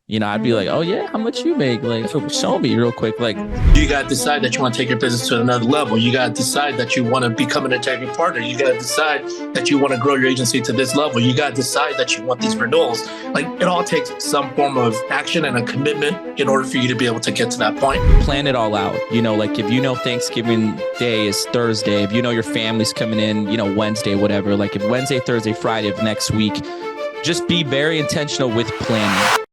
I'd be like, oh yeah, how much you make? Like, show me real quick. Like, you got to decide that you want to take your business to another level. You got to decide that you want to become an integrity partner. You got to decide that you want to grow your agency to this level. You got to decide that you want these renewals. Like, it all takes some form of action and a commitment in order for you to be able to get to that point. plan it all out. Like if Thanksgiving Day is Thursday, if your family's coming in, Wednesday, whatever, like if Wednesday, Thursday, Friday of next week, just be very intentional with planning.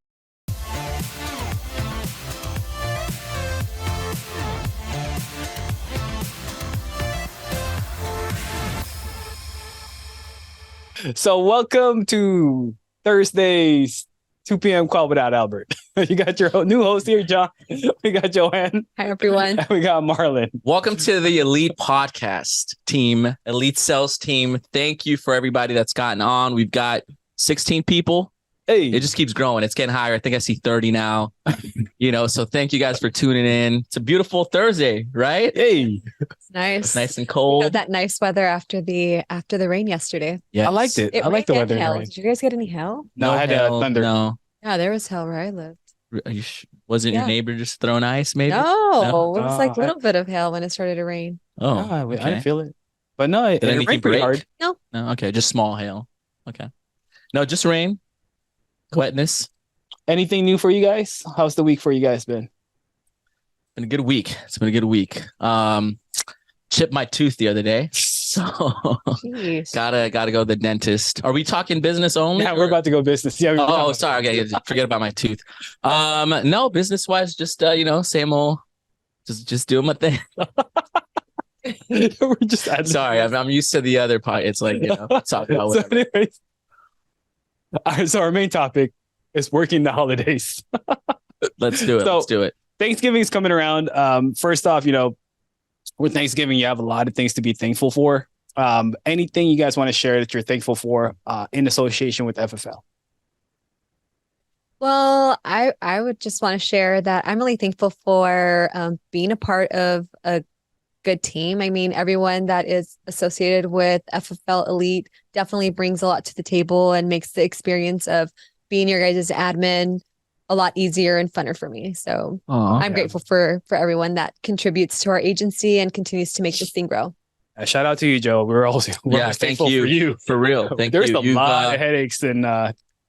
So welcome to Thursday's 2 p.m. call without Albert. You got your new host here, John. We got Joan. Hi, everyone. And we got Marlon. Welcome to the Elite podcast team, Elite Sales team. Thank you for everybody that's gotten on. We've got 16 people. Hey, it just keeps growing. It's getting higher. I think I see 30 now. So thank you guys for tuning in. It's a beautiful Thursday, right? Hey, it's nice. It's nice and cold. We had that nice weather after the rain yesterday. Yeah, I liked it. I liked the weather. Hail. Did you guys get any hail? No, I had thunder. No. Yeah, there was hail where I lived. Wasn't your neighbor just throwing ice, maybe? No, it was like a little bit of hail when it started to rain. Oh, no, I didn't feel it. But no, it rained pretty break? hard. No, okay, just small hail. Okay. No, just rain. Wetness. Anything new for you guys? How's the week for you guys been? Been a good week. It's been a good week. Chipped my tooth the other day. So gotta go to the dentist. Are we talking business only? Yeah, we're about to go business. Yeah. Sorry. Okay, forget about my tooth. No, business wise, just same old. Just doing my thing. We're just sorry. I'm used to the other part. It's like talk about whatever. So anyways, so our main topic is working the holidays. Let's do it. Let's do it. Thanksgiving is coming around. First off, with Thanksgiving, you have a lot of things to be thankful for. Anything you guys want to share that you're thankful for in association with FFL? Well, I would just want to share that I'm really thankful for being a part of a good team. I mean, everyone that is associated with FFL Elite definitely brings a lot to the table and makes the experience of being your guys' admin a lot easier and funner for me. So I'm grateful for everyone that contributes to our agency and continues to make this thing grow. Shout out to you, Joe. We're thankful for you. For real. Thank There's you. There's a lot of headaches in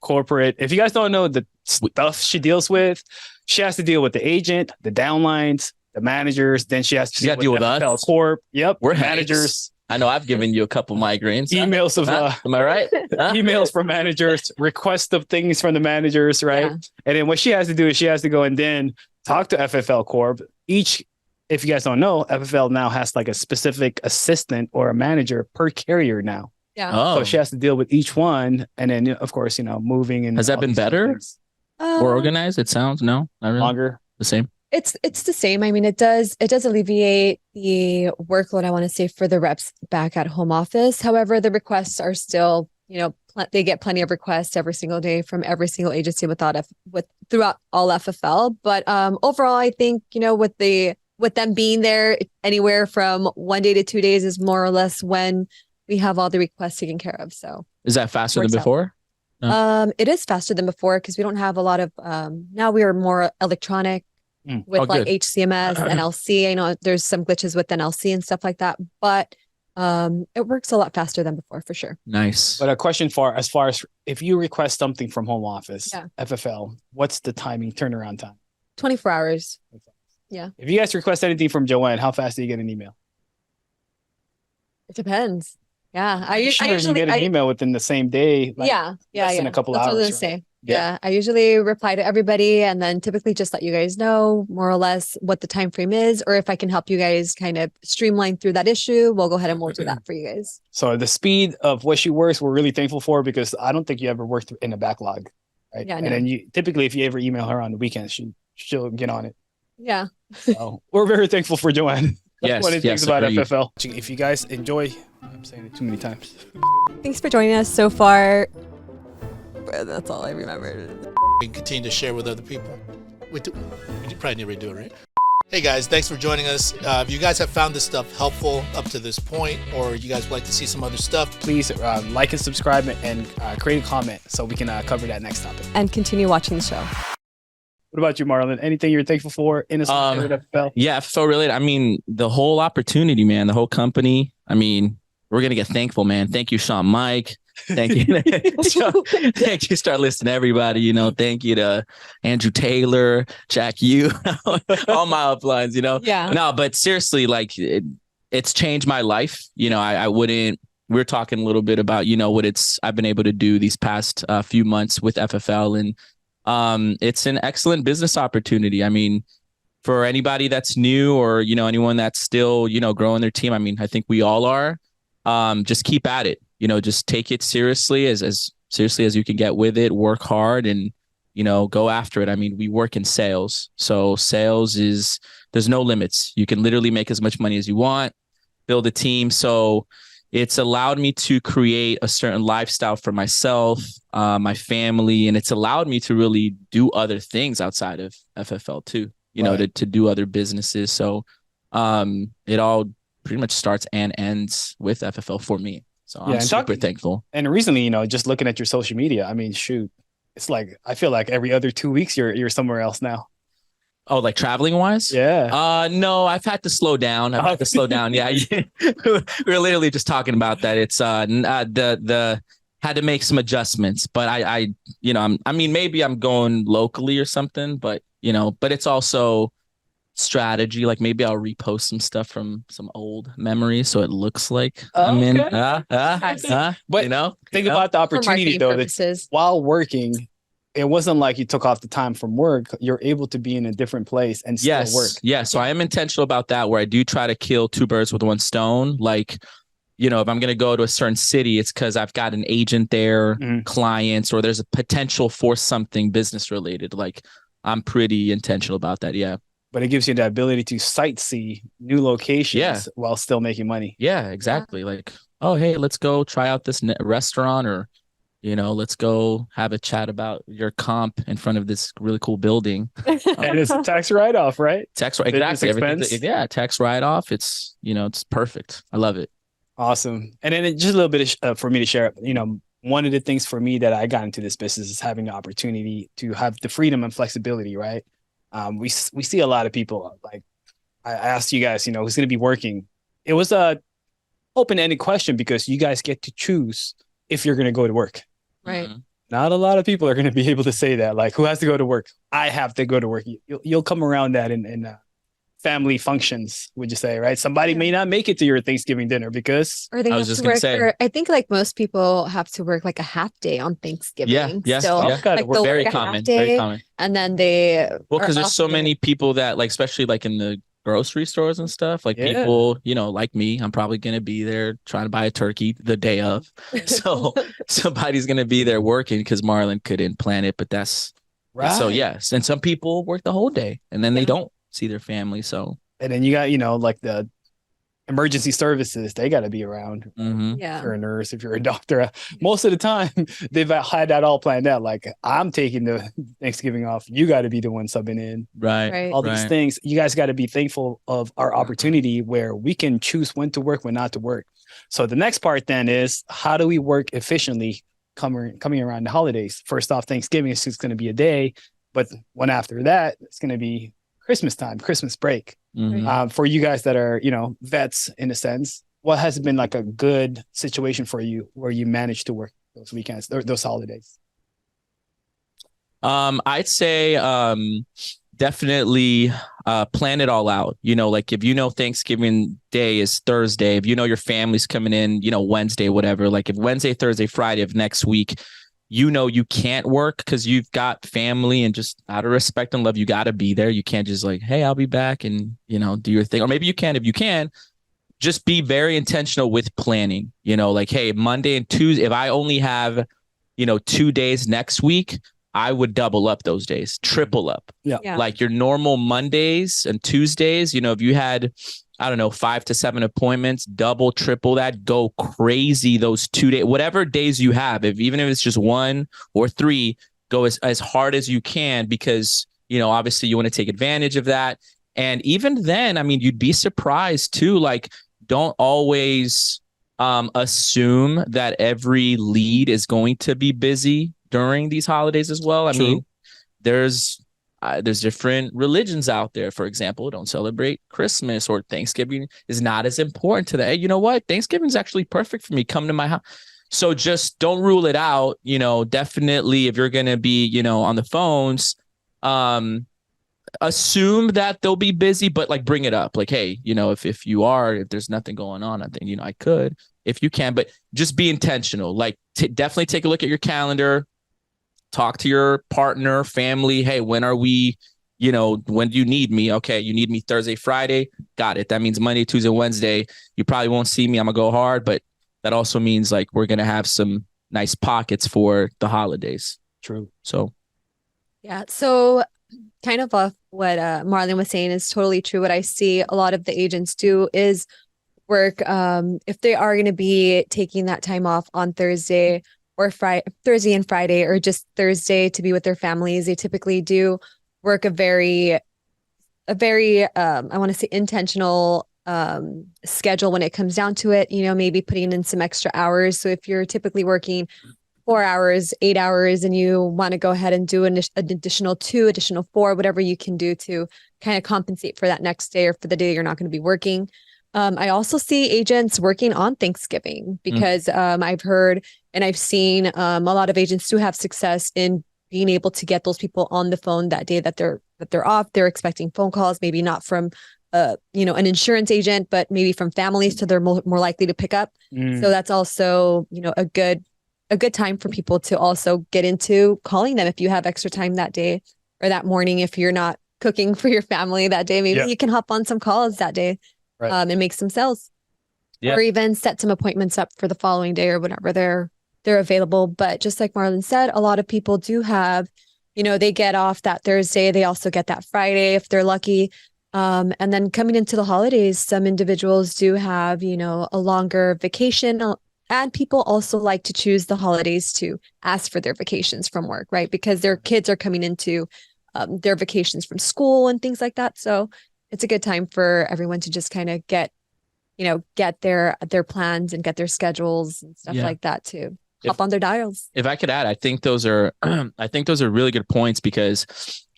corporate. If you guys don't know the stuff she deals with, she has to deal with the agent, the downlines, the managers. Then she has to deal with FFL Corp. Yep. We're managers. I know I've given you a couple migraines. Emails of am I right? Emails from managers, requests of things from the managers, right? Yeah. And then what she has to do is she has to go and then talk to FFL Corp. If you guys don't know, FFL now has like a specific assistant or a manager per carrier now. Yeah. So she has to deal with each one, and then of course moving and. Has that been better? More organized? It sounds not really. Longer. The same. It's the same. I mean, it does alleviate the workload, I want to say, for the reps back at home office. However, the requests are still, they get plenty of requests every single day from every single agency throughout all FFL. But overall, I think, with them being there, anywhere from 1 day to 2 days is more or less when we have all the requests taken care of. So is that faster than before? No. It is faster than before because we don't have a lot of now we are more electronic. With HCMS, NLC. I know there's some glitches with NLC and stuff like that, but it works a lot faster than before for sure. Nice. But a question as far as if you request something from home office, FFL, what's the turnaround time? 24 hours. Yeah. If you guys request anything from Joanne, how fast do you get an email? It depends. Yeah. I usually get an email within the same day. In a couple hours. What I was going to say. Yeah, I usually reply to everybody and then typically just let you guys know more or less what the time frame is, or if I can help you guys kind of streamline through that issue, we'll go ahead and we'll do that for you guys. So the speed of what she works, we're really thankful for because I don't think you ever worked in a backlog, right? Yeah, and then typically if you ever email her on the weekends, she'll get on it. Yeah. So we're very thankful for Joanne. That's one of the things about FFL. If you guys enjoy, I'm saying it too many times. Thanks for joining us so far. That's all I remember. We can continue to share with other people. We probably need to redo it, right? Hey guys, thanks for joining us. If you guys have found this stuff helpful up to this point, or you guys would like to see some other stuff, please like and subscribe and create a comment so we can cover that next topic. And continue watching the show. What about you, Marlon? Anything you're thankful for in a FFL? Yeah, FFL related. I mean, the whole opportunity, man, the whole company. I mean, we're going to get thankful, man. Thank you, Sean Mike. Thank you. Thank you. Start listing everybody, thank you to Andrew Taylor, Jack Yu, all my uplines, Yeah. No, but seriously, like it's changed my life. I wouldn't, we were talking a little bit about, what I've been able to do these past few months with FFL, and it's an excellent business opportunity. I mean, for anybody that's new or, anyone that's still, growing their team. I mean, I think we all are, just keep at it. Just take it seriously as seriously as you can get with it, work hard and, go after it. I mean, we work in sales. So sales there's no limits. You can literally make as much money as you want, build a team. So it's allowed me to create a certain lifestyle for myself, my family, and it's allowed me to really do other things outside of FFL too, right. to do other businesses. So it all pretty much starts and ends with FFL for me. So I'm super thankful. And recently, just looking at your social media, I mean, shoot, it's like, I feel like every other 2 weeks you're somewhere else now. Oh, like traveling wise? Yeah. No, I've had to slow down. Yeah. We were literally just talking about that. It's the had to make some adjustments, but I mean, maybe I'm going locally or something, but but it's also strategy. Like maybe I'll repost some stuff from some old memories so it looks like I'm in. But think about the opportunity though. That while working, it wasn't like you took off the time from work. You're able to be in a different place and still work. Yeah. So I am intentional about that, where I do try to kill two birds with one stone. Like, if I'm going to go to a certain city, it's because I've got an agent there, clients, or there's a potential for something business related. Like I'm pretty intentional about that. Yeah. But it gives you the ability to sightsee new locations while still making money. Yeah, exactly. Yeah. Like, oh, hey, let's go try out this restaurant, or, let's go have a chat about your comp in front of this really cool building. And it's a tax write-off, right? Exactly. Tax write-off. It's, it's perfect. I love it. Awesome. And then just a little bit for me to share, one of the things for me that I got into this business is having the opportunity to have the freedom and flexibility, right? We see a lot of people, like I asked you guys, who's going to be working. It was a open-ended question because you guys get to choose if you're going to go to work. Right. Not a lot of people are going to be able to say that. Like, who has to go to work? I have to go to work. You'll come around that in family functions, would you say, right? Somebody may not make it to your Thanksgiving dinner because or they have to work. Or I think like most people have to work like a half day on Thanksgiving. Yeah. Still. Like very common. Very common. And then because there's so many people that, like, especially like in the grocery stores and stuff, like people, like me, I'm probably going to be there trying to buy a turkey the day of. So somebody's going to be there working because Marlon couldn't plan it, but that's right. So yes. And some people work the whole day and then they don't see their family. So, and then you got, like the emergency services, they got to be around. Mm-hmm. Yeah. If you're a nurse, if you're a doctor, most of the time they've had that all planned out. Like, I'm taking the Thanksgiving off. You got to be the one subbing in. Right. All these things. You guys got to be thankful of our opportunity where we can choose when to work, when not to work. So the next part then is, how do we work efficiently coming around the holidays? First off, Thanksgiving is just going to be a day, but one after that, it's going to be Christmas time, Christmas break. Mm-hmm. For you guys that are, vets in a sense, what has been like a good situation for you where you managed to work those weekends, those holidays? I'd say definitely plan it all out. Like if Thanksgiving Day is Thursday, if your family's coming in, Wednesday, whatever, like if Wednesday, Thursday, Friday of next week, you can't work because you've got family, and just out of respect and love, you got to be there. You can't just like, hey, I'll be back and, do your thing. Or maybe you can. If you can, just be very intentional with planning, like, hey, Monday and Tuesday, if I only have, 2 days next week, I would double up those days, triple up. Yeah. Like your normal Mondays and Tuesdays, if you had, I don't know, 5 to 7 appointments, double, triple that, go crazy those 2 days, whatever days you have, even if it's just 1 or 3, go as hard as you can, because, obviously you want to take advantage of that. And even then, I mean, you'd be surprised too. Like, don't always assume that every lead is going to be busy during these holidays as well. I mean, there's different religions out there, for example, don't celebrate Christmas, or Thanksgiving is not as important to that. Hey, you know what? Thanksgiving is actually perfect for me. Come to my house. So just don't rule it out. Definitely if you're going to be, on the phones, assume that they'll be busy, but like bring it up. Like, hey, if there's nothing going on, I think, I could, if you can, but just be intentional. Like definitely take a look at your calendar, talk to your partner, family. Hey, when are we, when do you need me? Okay. You need me Thursday, Friday. Got it. That means Monday, Tuesday, Wednesday. You probably won't see me. I'm gonna go hard, but that also means like we're going to have some nice pockets for the holidays. True. So. Yeah. So kind of off what Marlon was saying is totally true. What I see a lot of the agents do is work. If they are going to be taking that time off on Thursday or Thursday and Friday, or just Thursday to be with their families, they typically do work a very, I want to say intentional schedule when it comes down to it, maybe putting in some extra hours. So if you're typically working 4 hours, 8 hours, and you want to go ahead and do an additional 2, additional 4, whatever you can do to kind of compensate for that next day or for the day you're not going to be working. I also see agents working on Thanksgiving because I've heard and I've seen a lot of agents do have success in being able to get those people on the phone that day that they're off. They're expecting phone calls, maybe not from an insurance agent, but maybe from families, so they're more likely to pick up. So that's also, a good time for people to also get into calling them if you have extra time that day or that morning. If you're not cooking for your family that day, maybe you can hop on some calls that day and make some sales, or even set some appointments up for the following day or whenever they're available. But just like Marlon said, a lot of people do have, they get off that Thursday. They also get that Friday if they're lucky. And then coming into the holidays, some individuals do have, a longer vacation, and people also like to choose the holidays to ask for their vacations from work, right? Because their kids are coming into their vacations from school and things like that. So it's a good time for everyone to just kind of get their plans and get their schedules and stuff like that to hop on their dials. If I could add, I think those are really good points, because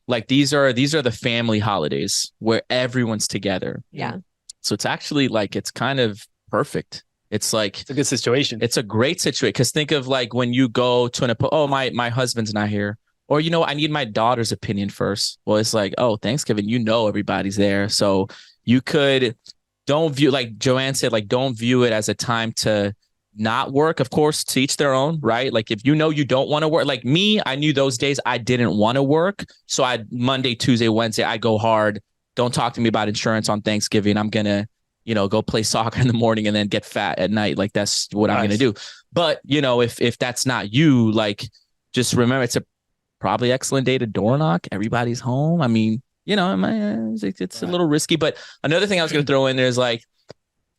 like these are the family holidays where everyone's together. Yeah. So it's actually like, it's kind of perfect. It's like, it's a good situation. It's a great situation. Because think of like when you go to my husband's not here, or, I need my daughter's opinion first. Well, it's like, oh, Thanksgiving, everybody's there. So you don't view, like Joanne said, like, don't view it as a time to not work. Of course, to each their own, right? Like if you don't want to work, like me, I knew those days I didn't want to work. So Monday, Tuesday, Wednesday, I go hard. Don't talk to me about insurance on Thanksgiving. I'm going to, go play soccer in the morning and then get fat at night. Like that's what I'm going to do. But, if that's not you, like, just remember it's a probably excellent day to door knock. Everybody's home. I mean, it's a little risky, but another thing I was going to throw in there is like,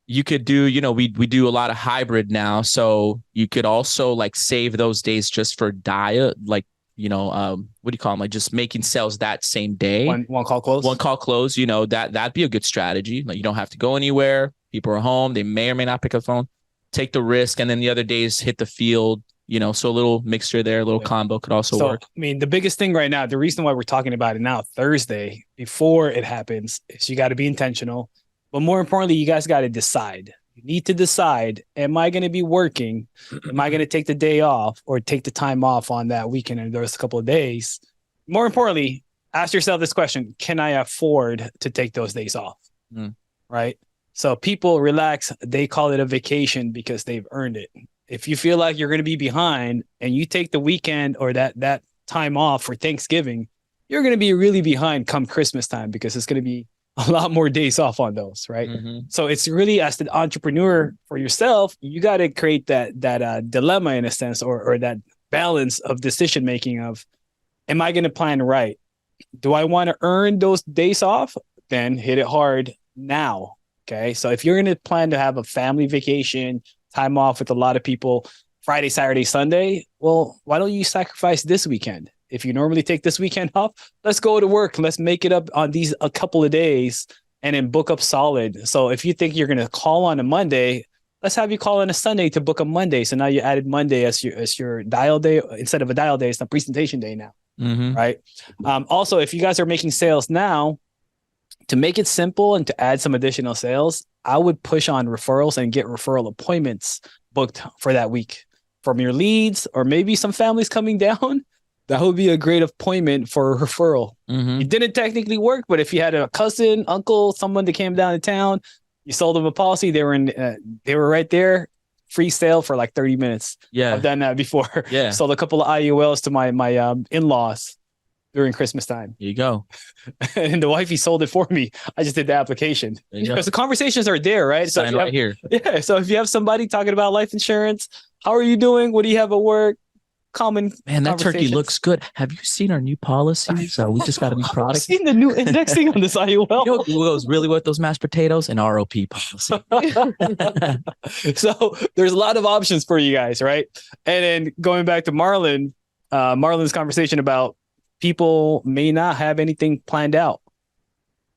you could do, we do a lot of hybrid now. So you could also like save those days just for diet, like, what do you call them? Like just making sales that same day. One call close. One call close, that'd be a good strategy. Like you don't have to go anywhere. People are home. They may or may not pick up the phone. Take the risk. And then the other days hit the field, so a little mixture there, a little combo could also work. I mean, the biggest thing right now, the reason why we're talking about it now, Thursday, before it happens, is you got to be intentional. But more importantly, you guys got to decide. You need to decide, am I going to be working? Am I going to take the day off or take the time off on that weekend and those couple of days? More importantly, ask yourself this question: can I afford to take those days off? Right? So people relax. They call it a vacation because they've earned it. If you feel like you're going to be behind and you take the weekend or that time off for Thanksgiving, you're going to be really behind come Christmas time, because it's going to be a lot more days off on those, right? So it's really, as the entrepreneur for yourself, you got to create that dilemma in a sense, or that balance of decision making of, am I going to plan right? Do I want to earn those days off? Then hit it hard now. Okay. So if you're going to plan to have a family vacation, time off with a lot of people, Friday, Saturday, Sunday, well, why don't you sacrifice this weekend? If you normally take this weekend off, let's go to work. Let's make it up on these a couple of days and then book up solid. So if you think you're going to call on a Monday, let's have you call on a Sunday to book a Monday. So now you added Monday as your dial day. Instead of a dial day, it's a presentation day now. right? Also, if you guys are making sales now, to make it simple and to add some additional sales, I would push on referrals and get referral appointments booked for that week from your leads, or maybe some families coming down. That would be a great appointment for a referral. It didn't technically work, but if you had a cousin, uncle, someone that came down to town, you sold them a policy, they were right there, free sale for like 30 minutes. Yeah. I've done that before. Yeah. Sold a couple of IULs to my in-laws during Christmas time. There you go. And the wifey sold it for me. I just did the application. Because the conversations are there, right? Sign right here. Yeah. So if you have somebody talking about life insurance, how are you doing? What do you have at work? Common. Man, that turkey looks good. Have you seen our new policies? We just got a new product. I've seen the new indexing on this IUL. You know what goes really with those mashed potatoes? An ROP policy. So there's a lot of options for you guys, right? And then going back to Marlon's conversation about people may not have anything planned out.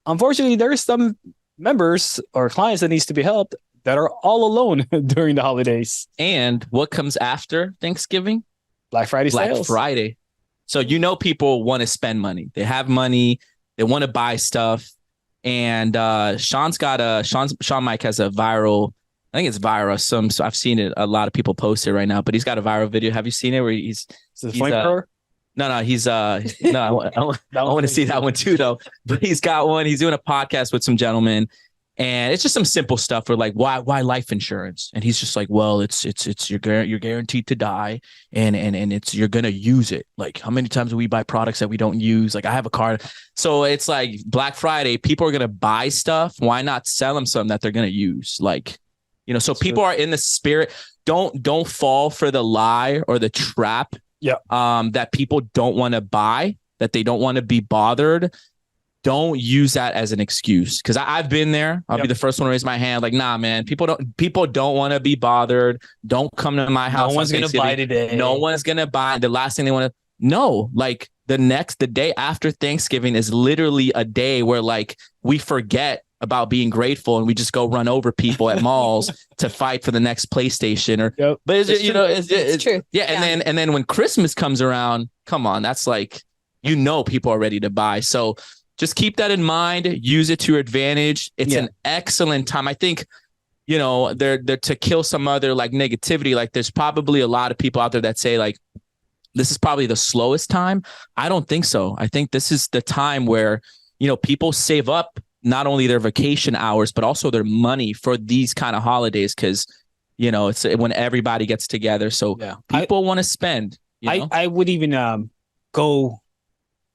Unfortunately, there's some members or clients that needs to be helped that are all alone during the holidays. And what comes after Thanksgiving? Black Friday sales. Black Friday. So people want to spend money. They have money. They want to buy stuff. And Sean Mike has a viral. I think it's viral. So I've seen it. A lot of people post it right now. But he's got a viral video. Have you seen it? Where he's flamethrower? No, he's no. I want to see that one too, though. But he's got one. He's doing a podcast with some gentlemen, and it's just some simple stuff. For like, why life insurance? And he's just like, well, it's you're guaranteed to die, and it's you're gonna use it. Like, how many times do we buy products that we don't use? Like, I have a car, so it's like Black Friday. People are gonna buy stuff. Why not sell them something that they're gonna use? Like, so people are in the spirit. Don't fall for the lie or the trap. Yeah. That people don't want to buy, that they don't want to be bothered. Don't use that as an excuse. Because I've been there. I'll be the first one to raise my hand. Like, nah, man, people don't want to be bothered. Don't come to my house. No one's going to buy today. No one's going to buy. The last thing they want to know, like the day after Thanksgiving is literally a day where like we forget about being grateful and we just go run over people at malls to fight for the next PlayStation but it's true. Yeah. And then when Christmas comes around, come on, that's like, people are ready to buy. So just keep that in mind, use it to your advantage. It's an excellent time. I think, they're to kill some other like negativity. Like there's probably a lot of people out there that say like, this is probably the slowest time. I don't think so. I think this is the time where, people save up not only their vacation hours, but also their money for these kind of holidays. Cause it's when everybody gets together. So people want to spend, I would even go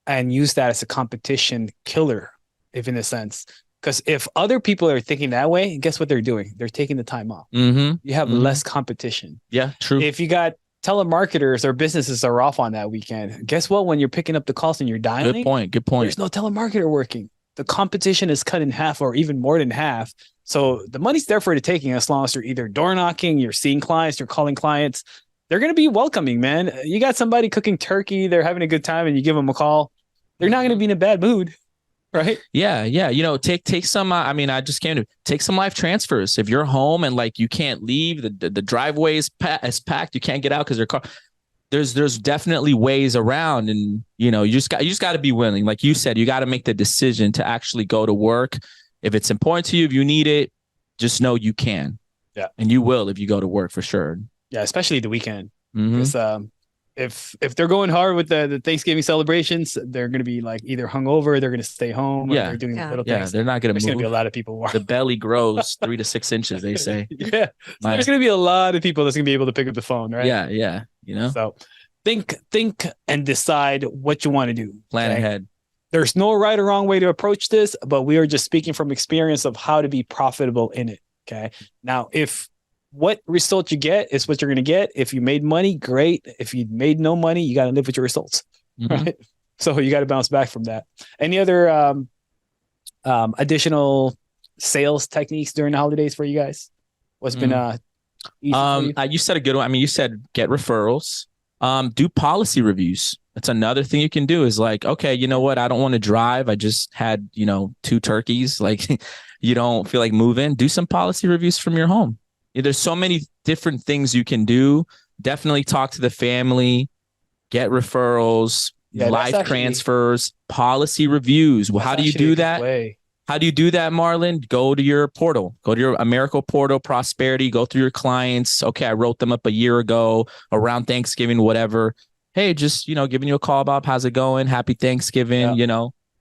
and use that as a competition killer, if in a sense, because if other people are thinking that way, guess what they're doing? They're taking the time off. You have less competition. Yeah, true. If you got telemarketers or businesses are off on that weekend, guess what? When you're picking up the calls and you're dialing, good point. There's no telemarketer working. The competition is cut in half or even more than half. So the money's there for the taking as long as you're either door knocking, you're seeing clients, you're calling clients. They're going to be welcoming, man. You got somebody cooking turkey, they're having a good time, and you give them a call. They're not going to be in a bad mood, right? Yeah. Take some. I just came to take some life transfers. If you're home and like you can't leave, the driveway is packed, you can't get out because your car. There's definitely ways around, and you just got to be willing. Like you said, you got to make the decision to actually go to work. If it's important to you, if you need it, just know you can. Yeah, and you will if you go to work for sure. Yeah, especially the weekend. Because if they're going hard with the Thanksgiving celebrations, they're going to be like either hungover, they're going to stay home, or they're doing little things. Yeah, they're not going to move. There's going to be a lot of people. The belly grows 3 to 6 inches, they say. Yeah, so there's going to be a lot of people that's going to be able to pick up the phone, right? Yeah. So think and decide what you want to do. Plan ahead. There's no right or wrong way to approach this, but we are just speaking from experience of how to be profitable in it. Okay. Now, if what result you get is what you're going to get, if you made money, great. If you made no money, you got to live with your results. Right. So you got to bounce back from that. Any other additional sales techniques during the holidays for you guys? What's been easy for you? You said a good one. I mean, you said get referrals. Do policy reviews. That's another thing you can do is like, okay, you know what? I don't want to drive. I just had, 2 turkeys. Like you don't feel like moving. Do some policy reviews from your home. There's so many different things you can do. Definitely talk to the family, get referrals, life transfers, policy reviews. Well, how do you do that? How do you do that, Marlon? Go to your portal, go to your America portal, Prosperity, go through your clients. Okay, I wrote them up a year ago around Thanksgiving, whatever. Hey, just, giving you a call, Bob. How's it going? Happy Thanksgiving,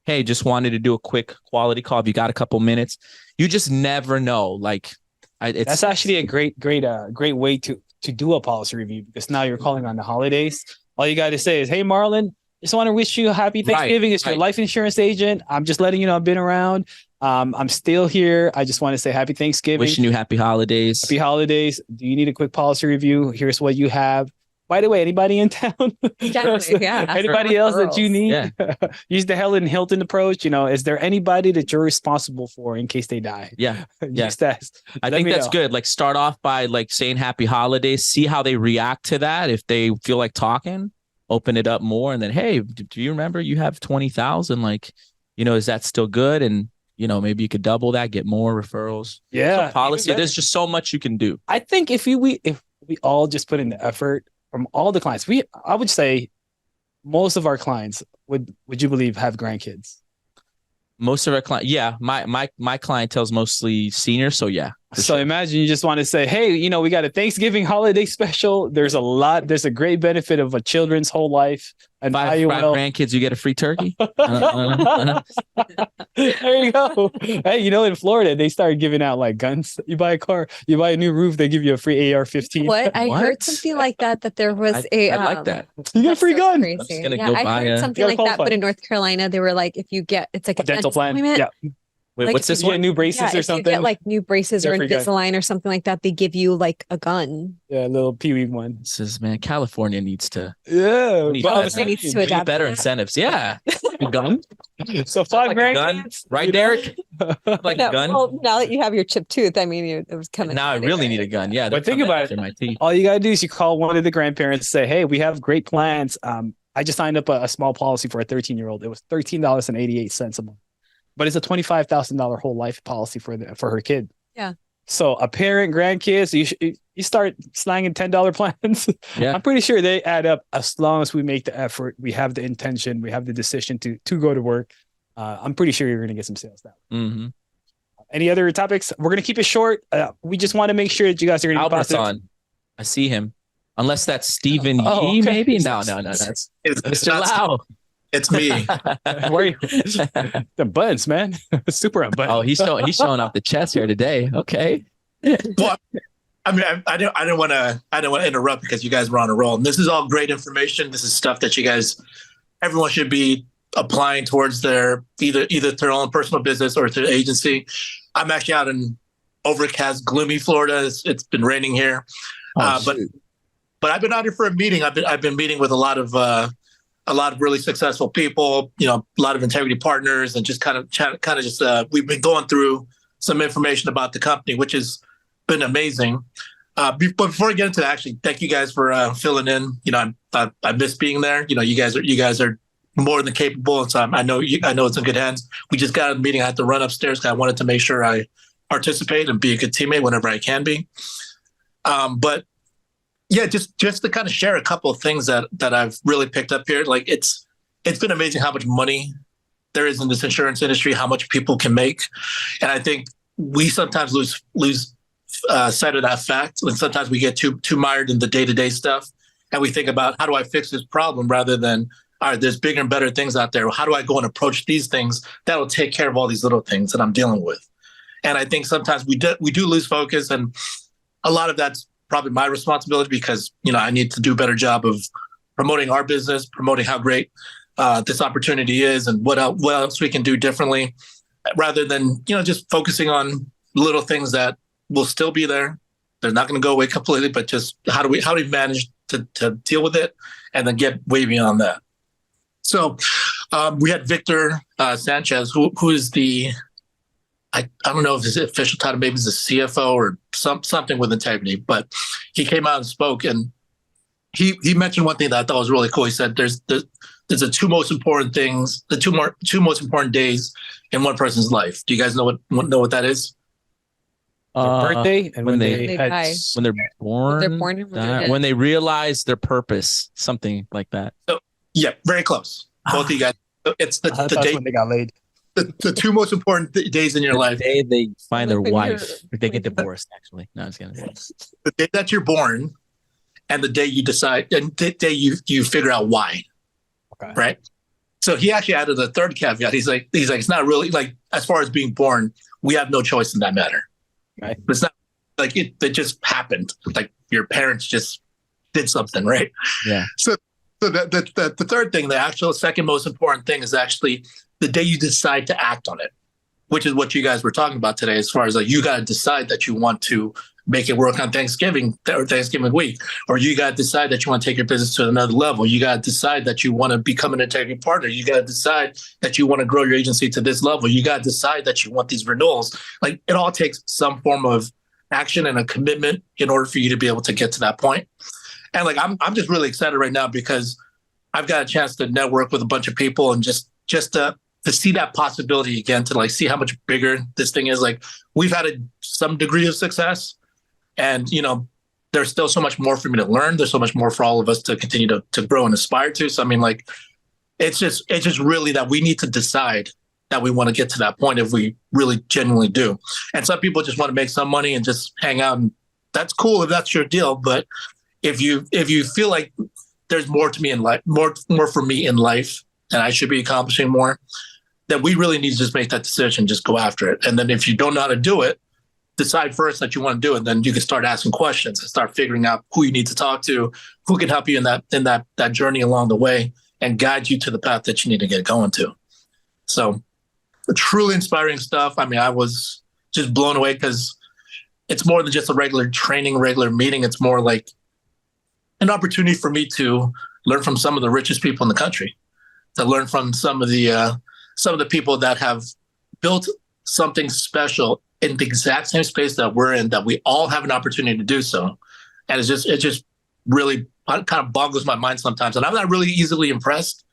Hey, just wanted to do a quick quality call. If you got a couple minutes, you just never know. Like, that's actually a great way to do a policy review, because now you're calling on the holidays. All you got to say is, hey, Marlon, just want to wish you a happy Thanksgiving. It's your life insurance agent. I'm just letting you know I've been around. I'm still here. I just want to say happy Thanksgiving. Wishing you happy holidays. Happy holidays. Do you need a quick policy review? Here's what you have. By the way, anybody in town? Exactly, yeah. Anybody else that you need? Yeah. Use the Helen Hilton approach. Is there anybody that you're responsible for in case they die? Yeah. Yeah. I think that's good. Like, start off by like saying happy holidays, see how they react to that. If they feel like talking, open it up more. And then, hey, do you remember you have 20,000? Like, is that still good? And, maybe you could double that, get more referrals. Yeah. So policy. There's just so much you can do. I think if we all just put in the effort from all the clients, I would say most of our clients would you believe have grandkids? Most of our clients, yeah. My clientele is mostly seniors, so yeah. So imagine you just want to say, hey, we got a Thanksgiving holiday special. There's a great benefit of a children's whole life. And five grandkids, you get a free turkey. There you go. Hey, in Florida, they started giving out like guns. You buy a car, you buy a new roof, they give you a free AR-15. What? I heard something like that there was I like that. You get a free gun. Crazy. I'm just gonna Yeah, go I buy heard something like that, but in North Carolina, they were like, if you get, it's like a dental plan. Yeah. Wait, Like, what's this You get one? new braces or if something. you get like new braces or They're free gun. Invisalign or something like that, they give you like a gun. Yeah, a little peewee one. This is, man, California needs to Yeah, need but better. needs to need adapt better to that. incentives. Yeah, a gun, so 5 like grand a gun, right, Derek? Like No, a gun. well, now that you have your chipped tooth, I mean, it was coming. Now I really need a gun. Yeah, But think about it. My teeth. All you gotta do is you call one of the grandparents, say, "Hey, we have great plans. I just signed up a small policy for a 13-year-old. It was $13.88 a month, but it's a $25,000 whole life policy for her kid." Yeah. So a parent, grandkids, you start slanging $10 plans. Yeah. I'm pretty sure they add up as long as we make the effort, we have the intention, we have the decision to go to work. I'm pretty sure you're gonna get some sales now. Mm-hmm. Any other topics? We're gonna keep it short. We just want to make sure that you guys are gonna be Albert's positive. on. I see him. Unless that's Stephen Oh, Yee, okay. maybe. No, that's It's Mr. not- Lau. It's me. Where are you? The buttons, man. Super unbuttoned. Oh, he's showing off the chest here today. Okay. Well, I mean, I didn't want to interrupt because you guys were on a roll. And this is all great information. This is stuff that everyone should be applying towards their either their own personal business or their agency. I'm actually out in overcast, gloomy Florida. It's been raining here, but I've been out here for a meeting. I've been meeting with a lot of really successful people. A lot of integrity partners, and just we've been going through some information about the company, which has been amazing. But before I get into that, actually, thank you guys for filling in. I miss being there. You guys are more than capable, and so I know it's in good hands. We just got a meeting. I had to run upstairs because I wanted to make sure I participate and be a good teammate whenever I can be. But yeah, just to kind of share a couple of things that I've really picked up here. Like it's been amazing how much money there is in this insurance industry, how much people can make, and I think we sometimes lose sight of that fact. And sometimes we get too mired in the day-to-day stuff, and we think about how do I fix this problem rather than, all right, there's bigger and better things out there. How do I go and approach these things that'll take care of all these little things that I'm dealing with? And I think sometimes we do lose focus, and a lot of that's probably my responsibility because I need to do a better job of promoting our business, promoting how great this opportunity is, and what else we can do differently, rather than just focusing on little things that will still be there. They're not going to go away completely, but just how do we manage to deal with it, and then get way beyond that. So we had Victor Sanchez, who is the I don't know if his official title maybe is the CFO or something with integrity, but he came out and spoke, and he mentioned one thing that I thought was really cool. He said there's the two most important things, the two most important days in one person's life. Do you guys know what that is? Their birthday and when they die. When they're born, They're born and when they're dead. when they realize their purpose, something like that. Yeah, very close. Both of you guys. It's the That's day, when they got laid. the two most important days in your life. The day they find their Like when wife, you're- or they get divorced. Actually, no, I was gonna say. The day that you're born, and the day you decide, and the day you figure out why. Okay. Right. So he actually added a third caveat. He's like, it's not really like, as far as being born, we have no choice in that matter. Right. But it's not like it just happened. Like your parents just did something, right? Yeah. So the third thing, the actual second most important thing, is actually the day you decide to act on it, which is what you guys were talking about today. As far as like, you got to decide that you want to make it work on Thanksgiving or Thanksgiving week, or you got to decide that you want to take your business to another level. You got to decide that you want to become an integrity partner. You got to decide that you want to grow your agency to this level. You got to decide that you want these renewals. Like, it all takes some form of action and a commitment in order for you to be able to get to that point. And like, I'm just really excited right now because I've got a chance to network with a bunch of people and just to see that possibility again, to like see how much bigger this thing is. Like, we've had some degree of success, and there's still so much more for me to learn. There's so much more for all of us to continue to grow and aspire to. So I mean, like, it's just really that we need to decide that we want to get to that point if we really genuinely do. And some people just want to make some money and just hang out, and that's cool if that's your deal. But if you feel like there's more to me in life, more for me in life, and I should be accomplishing more, then we really need to just make that decision, just go after it. And then if you don't know how to do it, decide first that you want to do it. Then you can start asking questions and start figuring out who you need to talk to, who can help you in that journey along the way and guide you to the path that you need to get going to. So truly inspiring stuff. I mean, I was just blown away because it's more than just a regular training, regular meeting. It's more like an opportunity for me to learn from some of the richest people in the country, to learn from some of the people that have built something special in the exact same space that we're in, that we all have an opportunity to do so. And it just really kind of boggles my mind sometimes. And I'm not really easily impressed,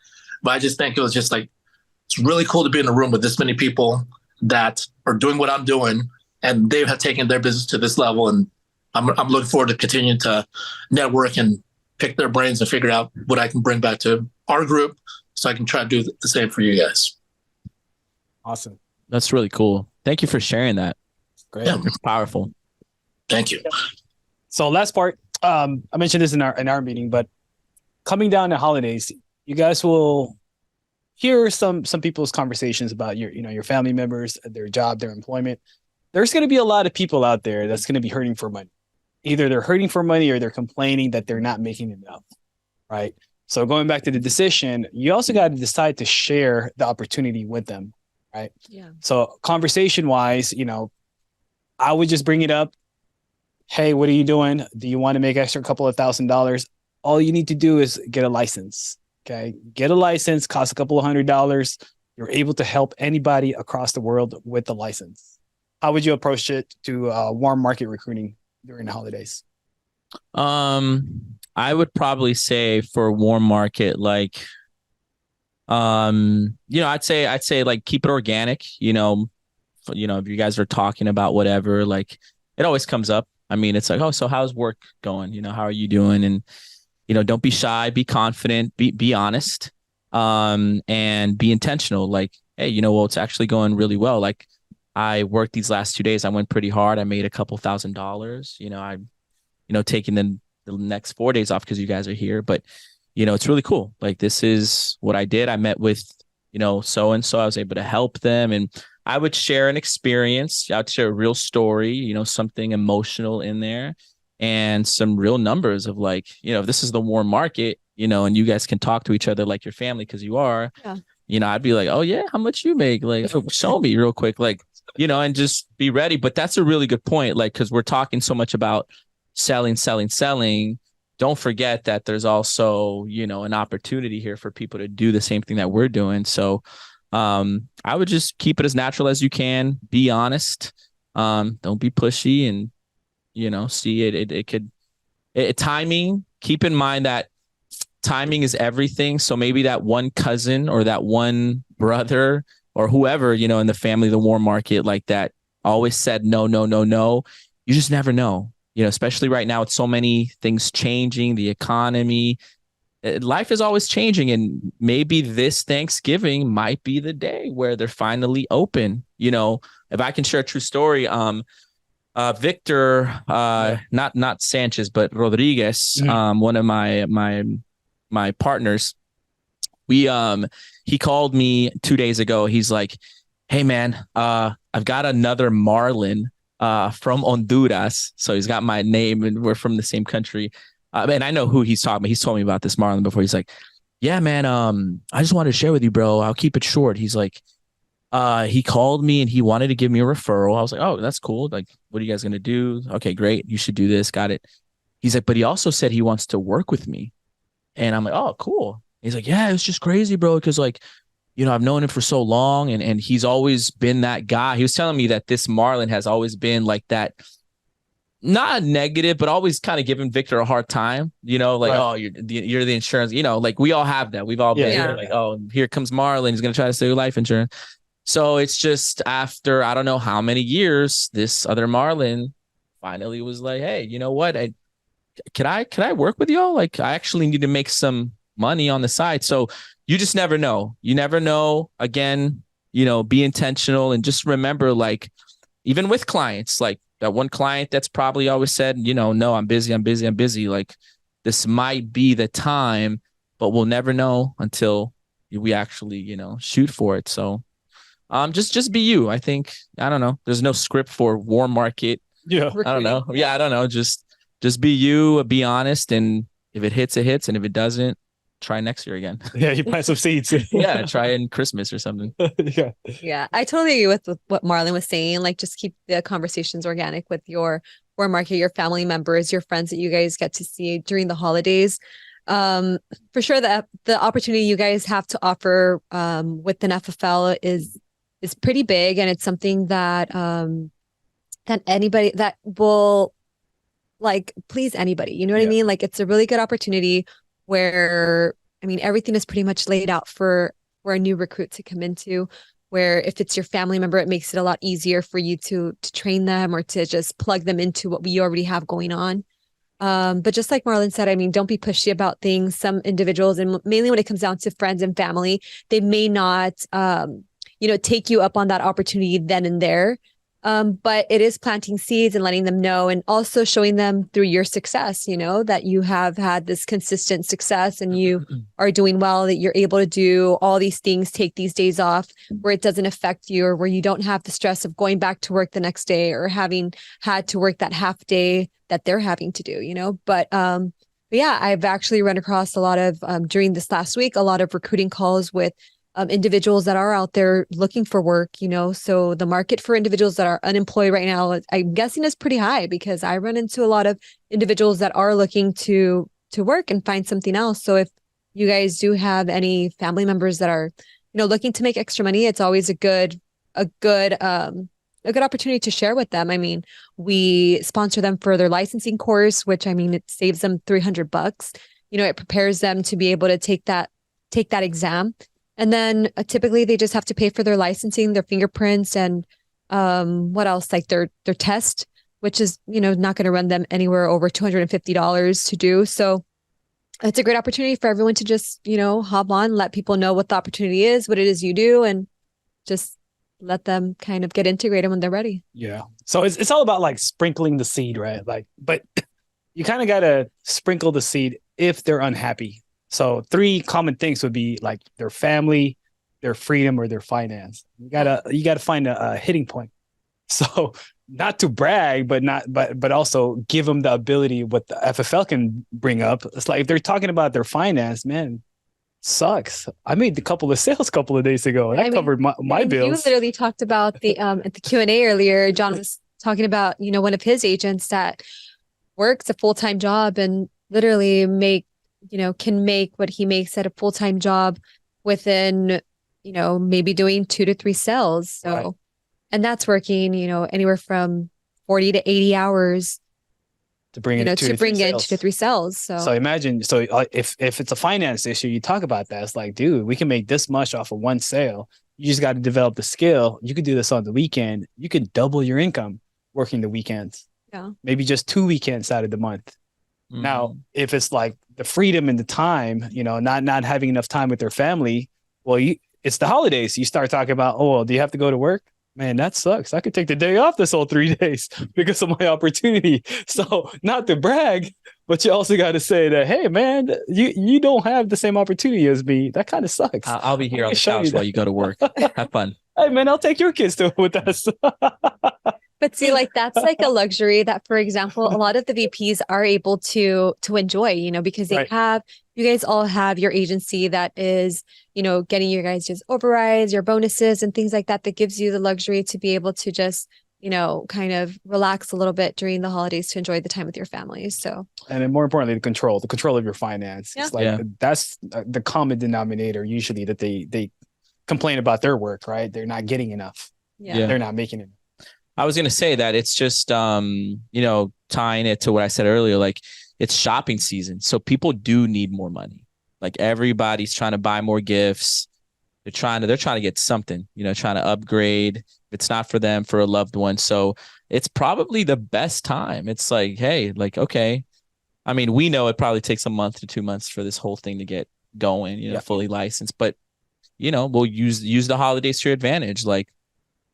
but I just think it was just like, it's really cool to be in a room with this many people that are doing what I'm doing, and they have taken their business to this level. And I'm looking forward to continuing to network and pick their brains and figure out what I can bring back to our group, so I can try to do the same for you guys. Awesome. That's really cool. Thank you for sharing that. Great. Yeah. It's powerful. Thank you. So last part, I mentioned this in our meeting, but coming down to holidays, you guys will hear some people's conversations about your family members, their job, their employment. There's going to be a lot of people out there that's going to be hurting for money. Either they're hurting for money or they're complaining that they're not making enough, right? So going back to the decision, you also got to decide to share the opportunity with them, right? Yeah. So conversation wise, I would just bring it up. Hey, what are you doing? Do you want to make extra couple of $1,000s? All you need to do is get a license. Okay. Get a license, costs a couple of $100s. You're able to help anybody across the world with the license. How would you approach it to warm market recruiting during the holidays? I would probably say for warm market, like, I'd say like keep it organic, if you guys are talking about whatever, like it always comes up. I mean, it's like, oh, so how's work going? How are you doing? And, don't be shy, be confident, be honest, and be intentional. Like, hey, well, it's actually going really well. Like, I worked these last 2 days. I went pretty hard. I made a couple $1,000s. I'm, taking the next 4 days off because you guys are here. But, it's really cool. Like, this is what I did. I met with, so-and-so. I was able to help them. And I would share an experience. I'd share a real story, something emotional in there, and some real numbers of like, if this is the warm market, and you guys can talk to each other like your family, because you are, I'd be like, oh yeah, how much you make? Like, show me real quick, like, and just be ready. But that's a really good point. Like, because we're talking so much about selling. Don't forget that there's also, an opportunity here for people to do the same thing that we're doing. So I would just keep it as natural as you can. Be honest. Don't be pushy, and, see it timing. Keep in mind that timing is everything. So maybe that one cousin or that one brother or whoever, in the family, the warm market, like that always said, no. You just never know, especially right now with so many things changing, the economy, life is always changing, and maybe this Thanksgiving might be the day where they're finally open. If I can share a true story, Victor, not Sanchez, but Rodriguez, one of my partners, he called me 2 days ago. He's like, "Hey man, I've got another Marlon from Honduras." So he's got my name, and we're from the same country. And I know who he's talking about. He's told me about this Marlon before. He's like, "Yeah, man, I just wanted to share with you, bro. I'll keep it short." He's like, he called me and he wanted to give me a referral. I was like, "Oh, that's cool. Like, what are you guys going to do? Okay, great. You should do this. Got it." He's like, "But he also said he wants to work with me." And I'm like, "Oh, cool." He's like, "Yeah, it's just crazy, bro. Cause like, I've known him for so long, and he's always been that guy." He was telling me that this Marlon has always been like that, not negative, but always kind of giving Victor a hard time, like, right. "Oh, you're the insurance," like we all have that. We've all been like, "Oh, here comes Marlon. He's going to try to sell your life insurance." So it's just after, I don't know how many years, this other Marlon finally was like, "Hey, you know what? Can I work with y'all? Like, I actually need to make some money on the side." So you just never know. You never know. Again, be intentional, and just remember, like, even with clients, like that one client that's probably always said, "No, I'm busy. Like, this might be the time," but we'll never know until we actually, shoot for it. So just be you. I think, I don't know. There's no script for warm market. Yeah. I don't know. Yeah, I don't know. Just be you, be honest. And if it hits, it hits. And if it doesn't, try next year again. Yeah, you plant some seeds. Yeah, try in Christmas or something. Yeah, I totally agree with what Marlon was saying. Like, just keep the conversations organic with your warm market, your family members, your friends that you guys get to see during the holidays. For sure, the opportunity you guys have to offer with an FFL is pretty big, and it's something that that anybody that will like please anybody. You know what I mean? Like, it's a really good opportunity where, I mean, everything is pretty much laid out for a new recruit to come into, where if it's your family member, it makes it a lot easier for you to train them or to just plug them into what we already have going on. But just like Marlon said, I mean, don't be pushy about things. Some individuals, and mainly when it comes down to friends and family, they may not, take you up on that opportunity then and there. But it is planting seeds and letting them know, and also showing them through your success, that you have had this consistent success and you are doing well, that you're able to do all these things, take these days off where it doesn't affect you, or where you don't have the stress of going back to work the next day or having had to work that half day that they're having to do, But yeah, I've actually run across a lot of, during this last week, a lot of recruiting calls with individuals that are out there looking for work, so the market for individuals that are unemployed right now, I'm guessing, is pretty high, because I run into a lot of individuals that are looking to work and find something else. So if you guys do have any family members that are, looking to make extra money, it's always a good opportunity to share with them. I mean, we sponsor them for their licensing course, which, I mean, it saves them $300. It prepares them to be able to take that exam. And then typically they just have to pay for their licensing, their fingerprints, and what else? Like their test, which is, not going to run them anywhere over $250 to do. So it's a great opportunity for everyone to just, hop on, let people know what the opportunity is, what it is you do, and just let them kind of get integrated when they're ready. Yeah. So it's all about like sprinkling the seed, right? Like, but you kind of got to sprinkle the seed if they're unhappy. So 3 common things would be like their family, their freedom, or their finance. You gotta find a hitting point. So not to brag, but also give them the ability what the FFL can bring up. It's like if they're talking about their finance, man, sucks. I made a couple of sales a couple of days ago. That covered my bills. You literally talked about the at the Q&A earlier. John was talking about, one of his agents that works a full-time job and literally can make what he makes at a full-time job within, maybe doing 2 to 3 sales. So, right. And that's working, anywhere from 40 to 80 hours to bring in 2 to 3 sales. So imagine, if it's a finance issue, you talk about that. It's like, dude, we can make this much off of one sale. You just got to develop the skill. You could do this on the weekend. You could double your income working the weekends. Yeah. Maybe just 2 weekends out of the month. Now, if it's like the freedom and the time, not having enough time with their family, well, it's the holidays. You start talking about, oh, well, do you have to go to work? Man, that sucks. I could take the day off this whole 3 days because of my opportunity. So not to brag, but you also got to say that, hey, man, you don't have the same opportunity as me. That kind of sucks. I'll be here on the couch while you go to work. Have fun. Hey, man, I'll take your kids to with us. But see, like that's like a luxury that, for example, a lot of the VPs are able to enjoy, because they you guys all have your agency that is, getting your guys just overrides, your bonuses and things like that, that gives you the luxury to be able to just, kind of relax a little bit during the holidays to enjoy the time with your families. So, and then more importantly, the control of your finance. Yeah. It's like that's the common denominator usually that they complain about their work, right? They're not getting enough. Yeah. They're not making it. I was going to say that it's just, tying it to what I said earlier, like it's shopping season. So people do need more money. Like everybody's trying to buy more gifts. They're trying to get something, trying to upgrade. If it's not for them, for a loved one. So it's probably the best time. It's like, hey, like, okay. I mean, we know it probably takes a month to 2 months for this whole thing to get going, fully licensed, but we'll use the holidays to your advantage. Like,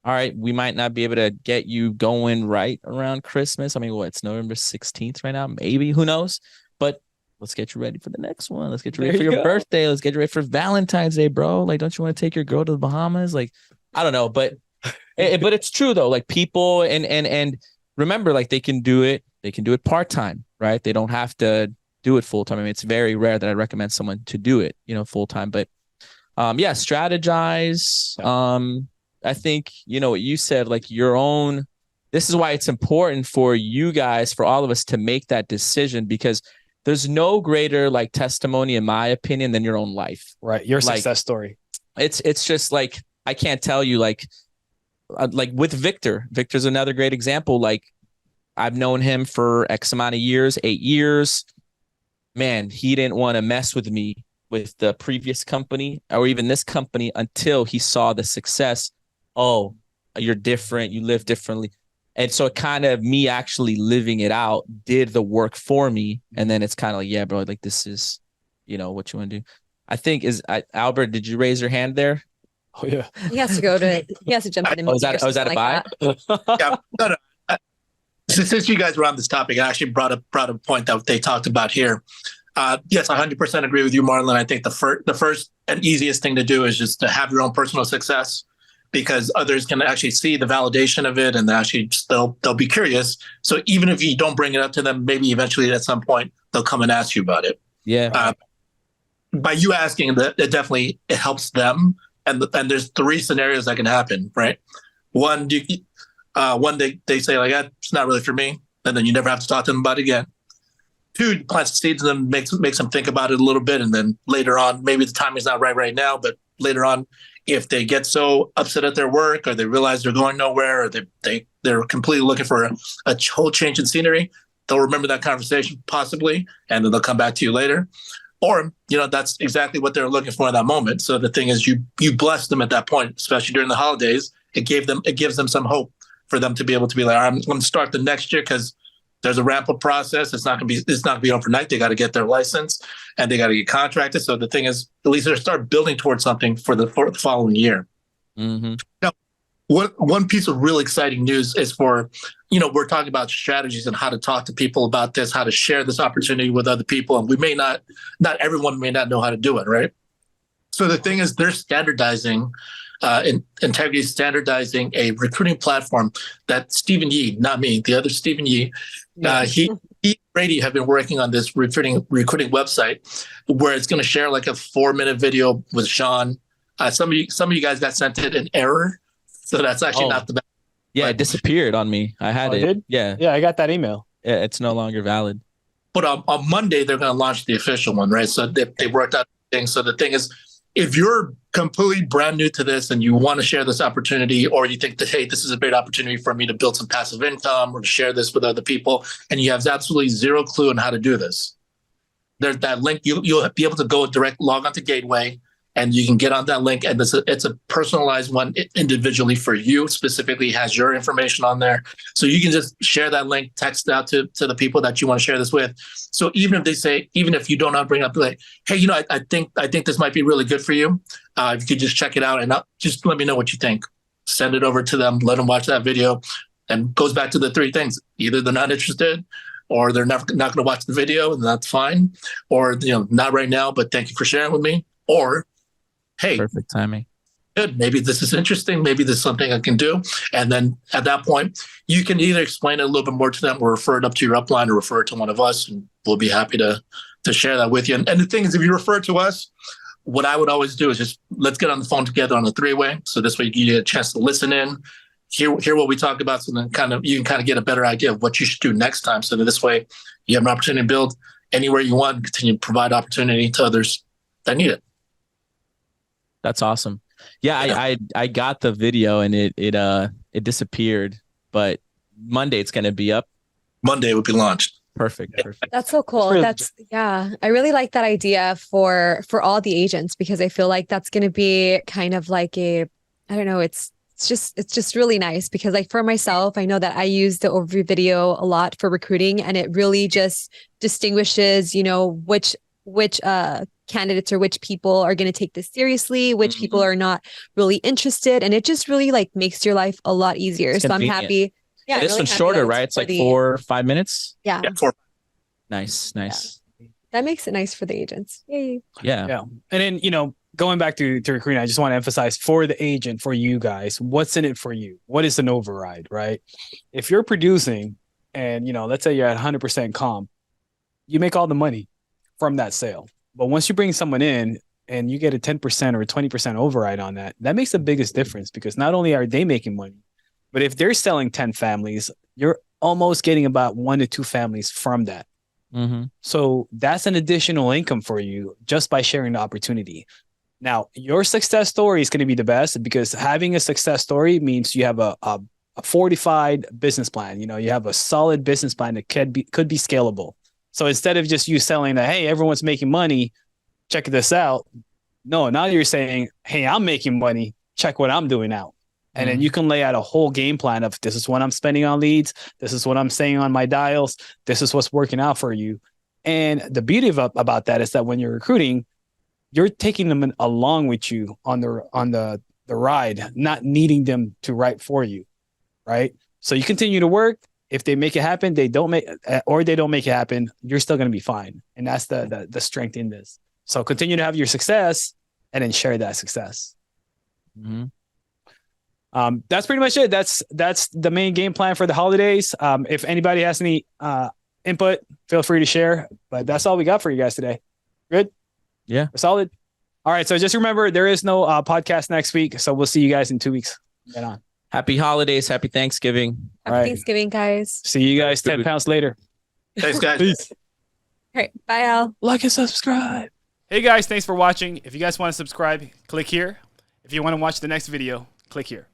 all right, we might not be able to get you going right around Christmas. I mean, it's November 16th right now? Maybe, who knows? But let's get you ready for the next one. Let's get you ready for your birthday. Let's get you ready for Valentine's Day, bro. Like, don't you want to take your girl to the Bahamas? Like, I don't know, but it's true though. Like people and remember, like they can do it part-time, right? They don't have to do it full-time. I mean, it's very rare that I recommend someone to do it, full-time, but strategize. I think, what you said, like your own, this is why it's important for you guys, for all of us to make that decision, because there's no greater like testimony, in my opinion, than your own life. Right. Your success story. It's just like, I can't tell you like with Victor's another great example. Like I've known him for X amount of years, 8 years, man, he didn't want to mess with me with the previous company or even this company until he saw the success. Oh, you're different. You live differently. And so it kind of me actually living it out did the work for me. And then it's kind of like, yeah, bro, like this is, what you want to do. I think Albert, did you raise your hand there? Oh yeah. He has to jump in. Is that a buy? Yeah, no. Since you guys were on this topic, I actually brought a point that they talked about here. Yes, I 100% agree with you, Marlon. I think the first and easiest thing to do is just to have your own personal success, because others can actually see the validation of it, and actually they'll be curious. So even if you don't bring it up to them, maybe eventually at some point they'll come and ask you about it. Yeah. By you asking, it definitely helps them. And there's 3 scenarios that can happen, right? One, they say like, it's not really for me, and then you never have to talk to them about it again. 2, plant seeds in them, makes them think about it a little bit, and then later on, maybe the timing's not right now, but later on, if they get so upset at their work, or they realize they're going nowhere, or they're completely looking for a whole change in scenery, they'll remember that conversation possibly, and then they'll come back to you later. Or, that's exactly what they're looking for in that moment. So the thing is, you bless them at that point, especially during the holidays. It gives them some hope for them to be able to be like, I'm going to start the next year, because there's a ramp up process. It's not going to be overnight. They got to get their license and they got to get contracted. So the thing is, at least they start building towards something for the following year. Mm-hmm. Now, one piece of really exciting news is for, we're talking about strategies and how to talk to people about this, how to share this opportunity with other people. And not everyone may not know how to do it, right? So the thing is, they're standardizing, Integrity is standardizing a recruiting platform that Stephen Yee, not me, the other Stephen Yee, he and Brady have been working on this recruiting website where it's going to share like a 4-minute video with Sean. Some of you guys got sent it in error, so that's actually not the best. Yeah, it disappeared on me. I had it. Did? Yeah, I got that email. Yeah, it's no longer valid. But on Monday they're going to launch the official one, right? So they worked out things. So the thing is, if you're completely brand new to this and you want to share this opportunity, or you think that, hey, this is a great opportunity for me to build some passive income or to share this with other people, and you have absolutely zero clue on how to do this, there's that link. You'll be able to go log onto Gateway, and you can get on that link, and it's a personalized one individually for you, specifically has your information on there. So you can just share that link, text it out to the people that you want to share this with. So even if you don't know how to bring it up, like, hey, I think this might be really good for you. If you could just check it out and just let me know what you think. Send it over to them, let them watch that video, and goes back to the three things. Either they're not interested, or they're not going to watch the video, and that's fine. Or, not right now, but thank you for sharing with me. Or, hey, Perfect timing. Good. Maybe this is interesting. Maybe this is something I can do. And then at that point, you can either explain it a little bit more to them, or refer it up to your upline, or refer it to one of us, and we'll be happy to share that with you. And the thing is, if you refer to us, what I would always do is just let's get on the phone together on a three-way. So this way you get a chance to listen in, hear what we talk about, so then you can get a better idea of what you should do next time. So that this way you have an opportunity to build anywhere you want and continue to provide opportunity to others that need it. That's awesome. Yeah, I got the video and it disappeared, but Monday it's gonna be up. Monday would be launched. Perfect. That's so cool. I really like that idea for all the agents, because I feel like that's going to be kind of like I don't know, it's just really nice, because like for myself, I know that I use the overview video a lot for recruiting, and it really just distinguishes, which candidates or which people are going to take this seriously, which people are not really interested, and it just really like makes your life a lot easier. It's so convenient. I'm happy. Yeah, this one's shorter, right? It's like 4 or 5 minutes. Yeah. Nice. That makes it nice for the agents. Yay. Yeah. And then, going back to recruiting, I just want to emphasize for the agent, for you guys, what's in it for you? What is an override, right? If you're producing and, let's say you're at 100% comp, you make all the money from that sale. But once you bring someone in and you get a 10% or a 20% override on that, that makes the biggest difference, because not only are they making money, but if they're selling 10 families, you're almost getting about 1 to 2 families from that. Mm-hmm. So that's an additional income for you just by sharing the opportunity. Now, your success story is going to be the best, because having a success story means you have a fortified business plan. You have a solid business plan that could be scalable. So instead of just you selling that, hey, everyone's making money, check this out. No, now you're saying, hey, I'm making money, check what I'm doing out. And then you can lay out a whole game plan of, this is what I'm spending on leads. This is what I'm saying on my dials. This is what's working out for you. And the beauty about that is that when you're recruiting, you're taking them along with you on the ride, not needing them to write for you, right? So you continue to work. If they make it happen, they don't make it happen, you're still going to be fine. And that's the strength in this. So continue to have your success and then share that success. Mm-hmm. That's pretty much it. That's the main game plan for the holidays. If anybody has any input, feel free to share. But that's all we got for you guys today. Good? Yeah. We're solid. All right. So just remember, there is no podcast next week. So we'll see you guys in 2 weeks. Get on. Happy holidays. Happy Thanksgiving. Happy Thanksgiving, guys. See you guys 10 pounds later. Thanks, guys. Peace. All right. Bye, Al. Like and subscribe. Hey, guys. Thanks for watching. If you guys want to subscribe, click here. If you want to watch the next video, click here.